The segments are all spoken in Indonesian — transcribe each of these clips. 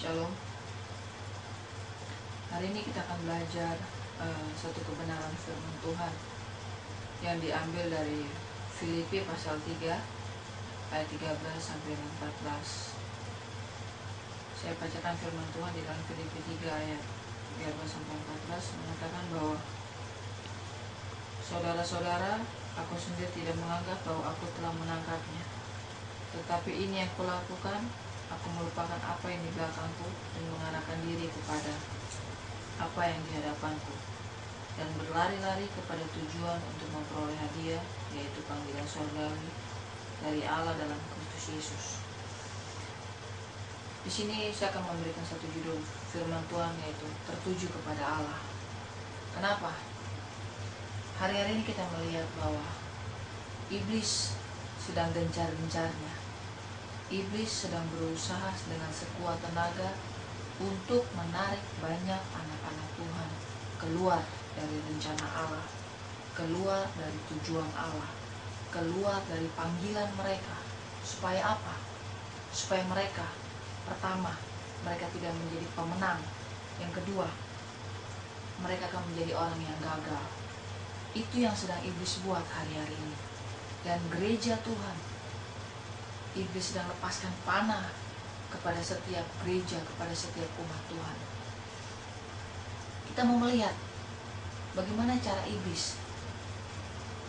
Shalom. Hari ini kita akan belajar satu kebenaran firman Tuhan yang diambil dari Filipi pasal 3 ayat 13 sampai 14. Saya bacakan firman Tuhan di dalam Filipi 3 ayat 13 sampai 14 mengatakan bahwa saudara-saudara, aku sendiri tidak menganggap bahwa aku telah menangkapnya. Tetapi ini yang kulakukan, aku melupakan apa yang di belakangku dan mengarahkan diri kepada apa yang di hadapanku, dan berlari-lari kepada tujuan untuk memperoleh hadiah, yaitu panggilan surgawi dari Allah dalam Kristus Yesus. Di sini saya akan memberikan satu judul firman Tuhan, yaitu tertuju kepada Allah. Kenapa? Hari-hari ini kita melihat bahwa iblis sedang gencar-gencarnya. Iblis sedang berusaha dengan sekuat tenaga untuk menarik banyak anak-anak Tuhan keluar dari rencana Allah, keluar dari tujuan Allah, keluar dari panggilan mereka. Supaya apa? Supaya mereka, pertama, mereka tidak menjadi pemenang. Yang kedua, mereka akan menjadi orang yang gagal. Itu yang sedang iblis buat hari-hari ini. Dan gereja Tuhan, iblis sedang lepaskan panah kepada setiap gereja, kepada setiap umat Tuhan. Kita mau melihat bagaimana cara iblis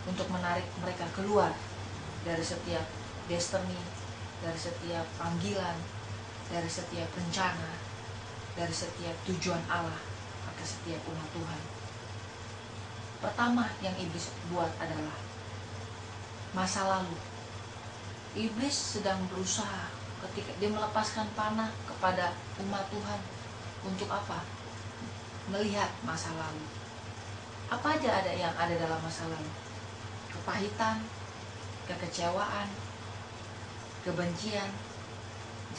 untuk menarik mereka keluar dari setiap destiny, dari setiap panggilan, dari setiap rencana, dari setiap tujuan Allah akan setiap umat Tuhan. Pertama yang iblis buat adalah masa lalu. Iblis sedang berusaha ketika dia melepaskan panah kepada umat Tuhan. Untuk apa? Melihat masa lalu. Apa aja yang ada dalam masa lalu? Kepahitan, kekecewaan, kebencian,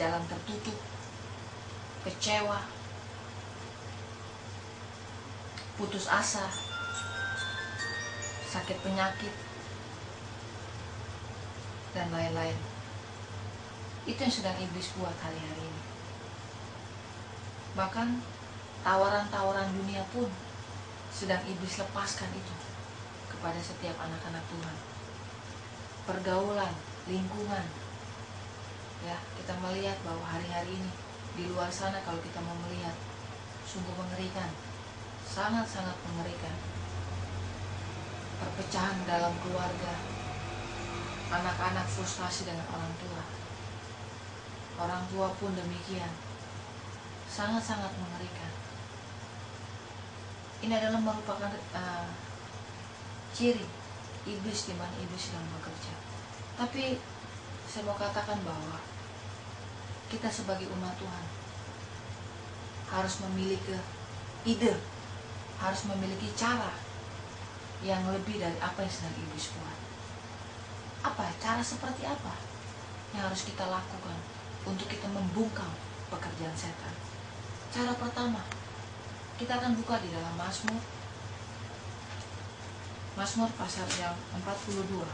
jalan tertutup, kecewa, putus asa, sakit penyakit, dan lain-lain. Itu yang sedang iblis buat hari-hari ini. Bahkan tawaran-tawaran dunia pun sedang iblis lepaskan itu kepada setiap anak-anak Tuhan. Pergaulan, lingkungan. Ya, kita melihat bahwa hari-hari ini di luar sana, kalau kita mau melihat, sungguh mengerikan. Sangat-sangat mengerikan. Perpecahan dalam keluarga. Anak-anak frustrasi dengan orang tua. Orang tua pun demikian. Sangat-sangat mengerikan. Ini adalah merupakan ciri iblis, di mana iblis sedang bekerja. Tapi saya mau katakan bahwa kita sebagai umat Tuhan harus memiliki ide, harus memiliki cara yang lebih dari apa yang sedang iblis buat. Apa? Cara seperti apa yang harus kita lakukan untuk kita membungkam pekerjaan setan? Cara pertama, kita akan buka di dalam Mazmur pasal yang 42.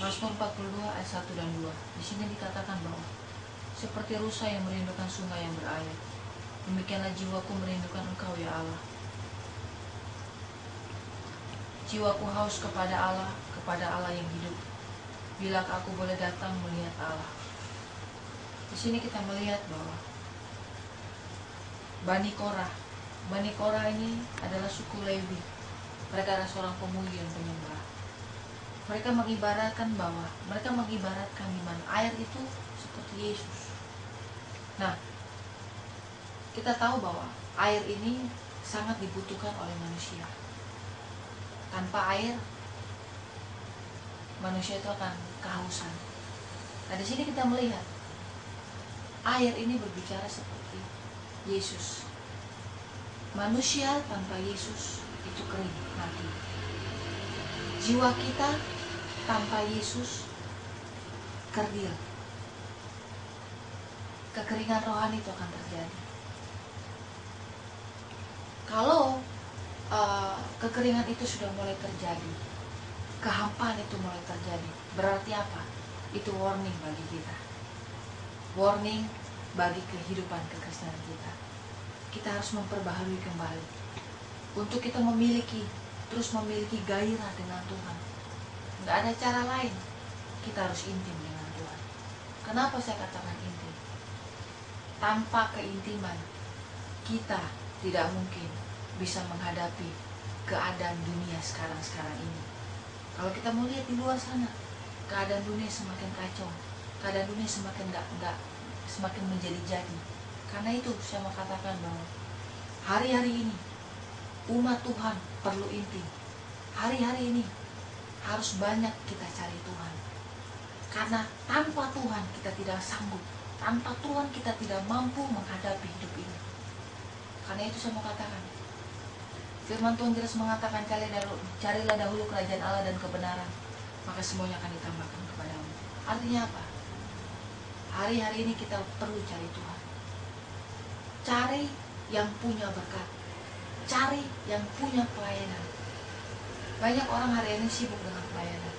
Mazmur 42 ayat 1 dan 2. Di sini dikatakan bahwa seperti rusa yang merindukan sungai yang berair, demikianlah jiwaku merindukan Engkau, ya Allah. Jiwaku haus kepada Allah yang hidup. Bilakah aku boleh datang melihat Allah? Di sini kita melihat bahwa Bani Korah ini adalah suku Lewi. Mereka adalah seorang pemuji dan penyembah. Mereka mengibaratkan di mana air itu seperti Yesus. Nah, kita tahu bahwa air ini sangat dibutuhkan oleh manusia. Tanpa air, manusia itu akan kehausan. Nah, di sini kita melihat air ini berbicara seperti Yesus. Manusia tanpa Yesus itu kering, mati. Jiwa kita tanpa Yesus kerdil. Kekeringan rohani itu akan terjadi. Kalau kekeringan itu sudah mulai terjadi, kehampaan itu mulai terjadi. Berarti apa? Itu warning bagi kita. Warning bagi kehidupan kekristenan kita. Kita harus memperbaharui kembali. Untuk kita terus memiliki gairah dengan Tuhan. Nggak ada cara lain. Kita harus intim dengan Tuhan. Kenapa saya katakan intim? Tanpa keintiman, kita tidak mungkin bisa menghadapi keadaan dunia sekarang ini. Kalau kita mau lihat di luar sana, keadaan dunia semakin kacau, keadaan dunia semakin menjadi-jadi. Karena itu saya mau katakan bahwa hari-hari ini umat Tuhan perlu intim. Hari-hari ini harus banyak kita cari Tuhan. Karena tanpa Tuhan kita tidak sanggup. Tanpa Tuhan kita tidak mampu menghadapi hidup ini. Karena itu saya mau katakan, firman Tuhan jelas mengatakan, carilah dahulu kerajaan Allah dan kebenaran, maka semuanya akan ditambahkan kepadamu. Artinya apa? Hari-hari ini kita perlu cari Tuhan. Cari yang punya berkat. Cari yang punya pelayanan. Banyak orang hari ini sibuk dengan pelayanan,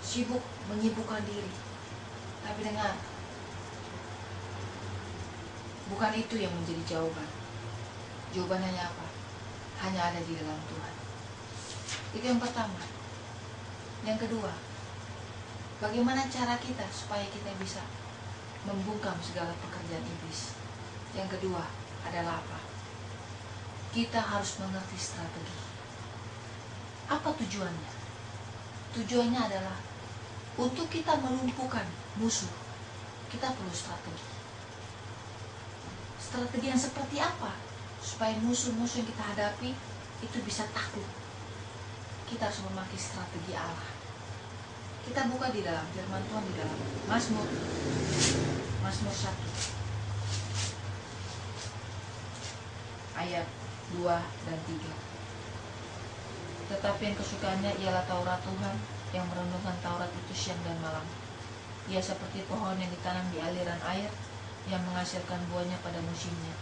sibuk menyibukkan diri. Tapi dengar, bukan itu yang menjadi jawaban. Jawaban hanya apa? Hanya ada di dalam Tuhan. Itu yang pertama. Yang kedua, bagaimana cara kita supaya kita bisa membungkam segala pekerjaan iblis? Yang kedua adalah apa? Kita harus mengerti strategi. Apa tujuannya? Tujuannya adalah untuk kita melumpuhkan musuh. Kita perlu strategi. Strategi yang seperti apa? Supaya musuh-musuh yang kita hadapi itu bisa takut. Kita harus memakai strategi Allah. Kita buka di dalam firman Tuhan di dalam Mazmur 1 ayat 2 dan 3. Tetapi yang kesukaannya ialah Taurat Tuhan, yang merenungkan Taurat itu siang dan malam. Ia seperti pohon yang ditanam di aliran air, yang menghasilkan buahnya pada musimnya,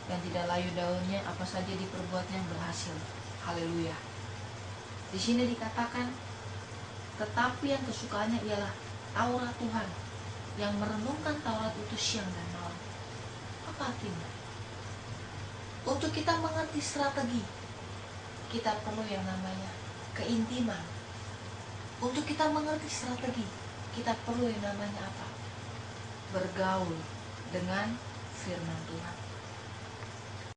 dan tidak layu daunnya, apa saja diperbuatnya berhasil. Haleluya. Di sini dikatakan, tetapi yang kesukaannya ialah Taurat Tuhan, yang merenungkan Taurat itu siang dan malam. Apa artinya? Untuk kita mengerti strategi, kita perlu yang namanya keintiman. Untuk kita mengerti strategi, kita perlu yang namanya apa? Bergaul dengan firman Tuhan.